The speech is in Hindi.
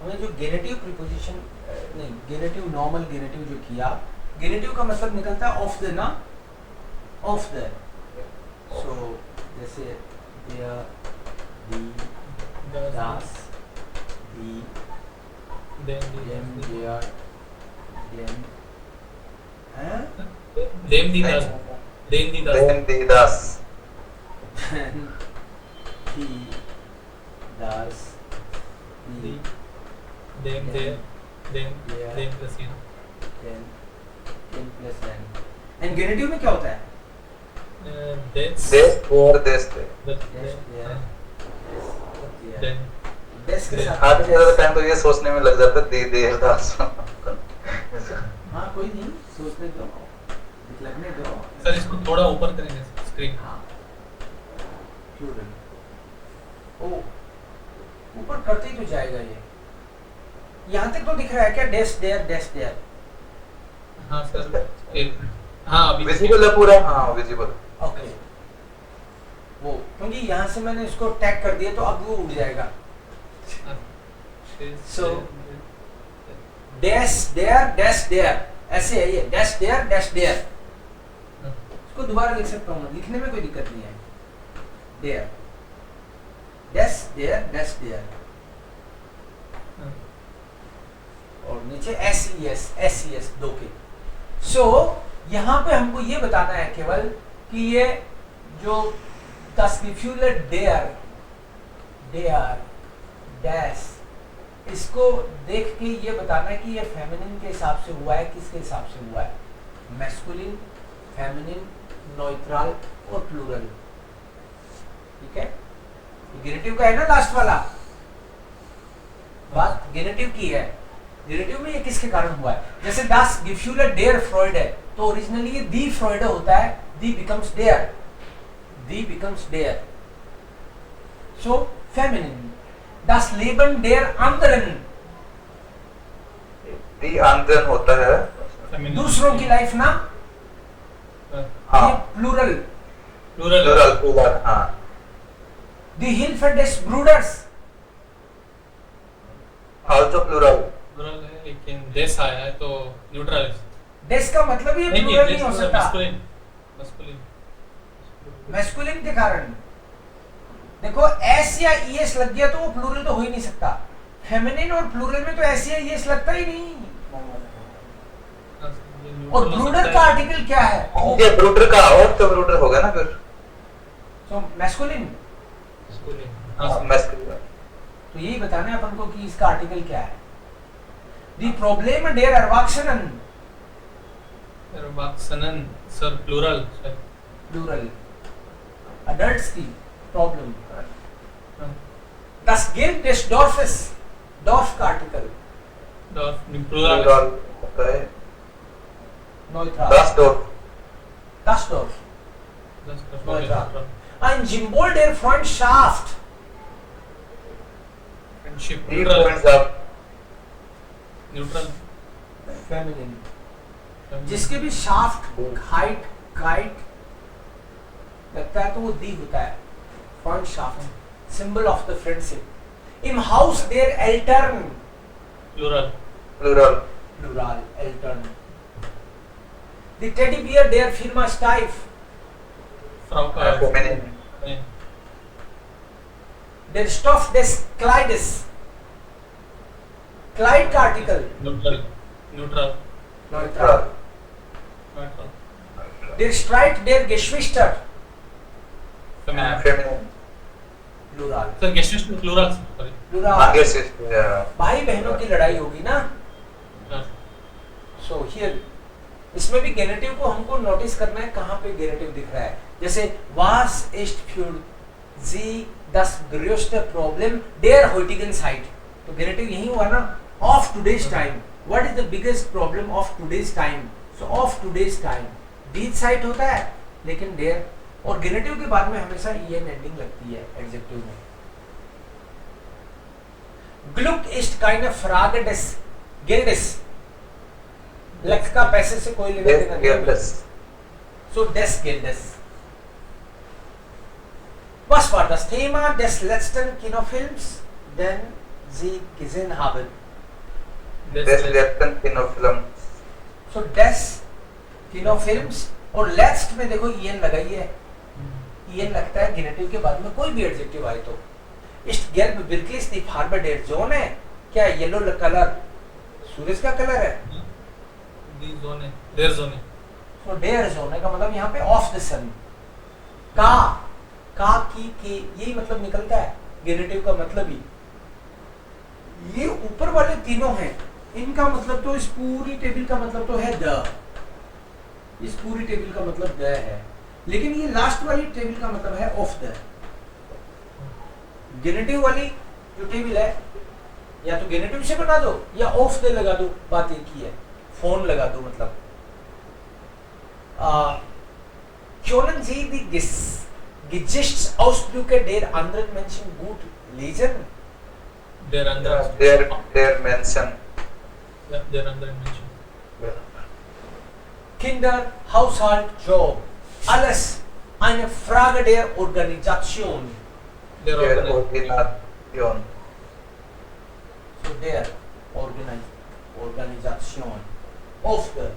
हमने जो गेनेटिव प्रीपोजिशन नहीं गेनेटिव नॉर्मल गेनेटिव जो किया, गेनेटिव का मतलब निकलता है ऑफ द ना, ऑफ द। सो जैसे देयर, दी, das, die, dem, der, dem, हैं? Dem die das. Dem die das. Then the das. Then, die, das, die, Dem der. Dem der, dem plus n. then, then plus n। And गेनेटिव में क्या होता है? That's. This or this. That. Yes, yeah, yes, yeah। Then. Des के साथ आधे से ज्यादा टाइम तो ये सोचने में लग जाता है देर दास। हाँ कोई नहीं, सोचने दो, लगने दो। सर इसको थोड़ा ऊपर करेंगे स्क्रीन। हाँ, प्लूरल। ओ, ऊपर करते ही तो जाएगा ये। यहाँ तक तो दिख रहा है क्या? डेस देयर, डेस देयर। हाँ सर एक हाँ अभी विजिबल है पूरा। हाँ विजिबल। ओके, वो क्योंकि यहाँ से मैंने इसको टैग कर दिया तो अब वो उड़ जाएगा। So, डैश देयर, डैश देयर, ऐसे है ये, डैश देयर, डैश देयर। इसको दोबारा लिख सकता हूँ, लिखने में कोई दिक्कत नहीं है। देयर, डैश देयर, डैश देयर, और नीचे एस दो के। सो यहाँ पे हमको ये बताना है केवल कि ये जो तस्वीर देयर, देयर, डैश, इसको देख के ये बताना है कि ये फेमिनिन के हिसाब से हुआ है, किसके हिसाब से हुआ है? मैस्कुलिन, फेमिनिन, न्यूट्रल और प्लूरल। ठीक है, गेनेटिव का है ना लास्ट वाला बात, गेनेटिव की है। गेनेटिव में ये किसके कारण हुआ है? जैसे das Gefühle der Freude है तो ओरिजिनली ये die Freude होता है, die becomes der, die becomes der। So feminine, das Leben der anderen, दी आंदन होता है दूसरों की लाइफ ना, हाँ ये प्लूरल। प्लूरल प्लूरल हाँ Die Hilfe des Bruders, also plural plural है लेकिन देश आया है तो न्यूट्रल है। des का मतलब ये नहीं प्लूरल नहीं नहीं हो सकता मैस्कुलिन मैस्कुलिन मैस्कुलिन के कारण। देखो एस या ईएस लग गया तो वो प्लूरल तो हो ही नहीं सकता। फेमिनिन और प्लूरल में तो एस या ईएस लगता ही नहीं। और ब्रूडर का आर्टिकल क्या है? ये ब्रूडर का और तो ब्रूडर होगा ना फिर। सो मैस्कुलिन, हाँ मैस्कुलिन। तो यही बताना है अपन को कि इसका आर्टिकल क्या है। दी प्रॉब्लम डेयर अरवाक्सनन, अरवाक्सनन सर प्लूरल प्लूरल, अडल्ट्स की problem. Das gilt des Dorfes, डॉर्फ का आर्टिकल प्लूरल होता है Neutral, das Dorf das Dorf, Neutral। Ein Symbol der Freundschaft, friendship die Freundschaft neutral feminine, जिसके भी शाफ्ट, हाइट, काइट लगता है तो वो दी होता है। Freundschaft, symbol of the friendship। Im Haus der Eltern, plural plural plural, Eltern। The teddy bear der Firma Steiff, frock feminine der Stoff des Kleides, Kleid का article neutral neutral neutral। Neutral Der Streit der Geschwister, feminine feminine plural, sir गेस्टिस्ट प्लूरल सॉरी plural। आगे से भाई बहनों की लड़ाई होगी ना। सो हियर इसमें भी गेनेटिव को हमको नोटिस करना है कहाँ पे गेनेटिव दिख रहा है। जैसे was ist für sie das größte Problem der heutigen Zeit, तो गेनेटिव यही हुआ ना, of today's time। what is the biggest problem of today's time? so of today's time beach site होता है लेकिन der, और गेनेटिव के बाद में हमेशा en एंडिंग लगती है एडजेक्टिव में। Glück ist keine Frage des Geldes, luck का पैसे से कोई लेना देना नहीं है। So des Geldes। Was war das Thema des letzten Kinofilms? Denn Sie gesehen haben. Das letzten Kinofilm. So des Kinofilms और लेट्स्ट में देखो ईएन लगाई है, ईएन लगता है गेनेटिव के बाद में कोई भी एडजेक्टिव आए तो। East gelb wirklich die Farbe der Sonne, क्या येलो कलर सूरज का कलर है? दी जोन है, देयर जोन है। तो डेयर जोन का मतलब यहाँ पे ऑफ द सन, का की के यही मतलब निकलता है गेनेटिव का मतलब ही। ये ऊपर वाले तीनों हैं, इनका मतलब तो इस पूरी टेबल का मतलब तो है द, इस पूरी टेबल का मतलब द है, लेकिन ये लास्ट वाली टेबल का मतलब है ऑफ द। गेनेटिव वाली जो टेबल है या तो गेनेटिव से बना दो या ऑफ द लगा दो, बात एक ही है, फोन लगा दो मतलब। Können Sie die Gesichtsausdrücke der anderen Menschen gut lesen? देयर अंदर, Der Menschen. देयर अंदर मेंशन। Kinder, Haushalt, Job, alles eine Frage der Organisation. Der Organisation. So der Organisation of the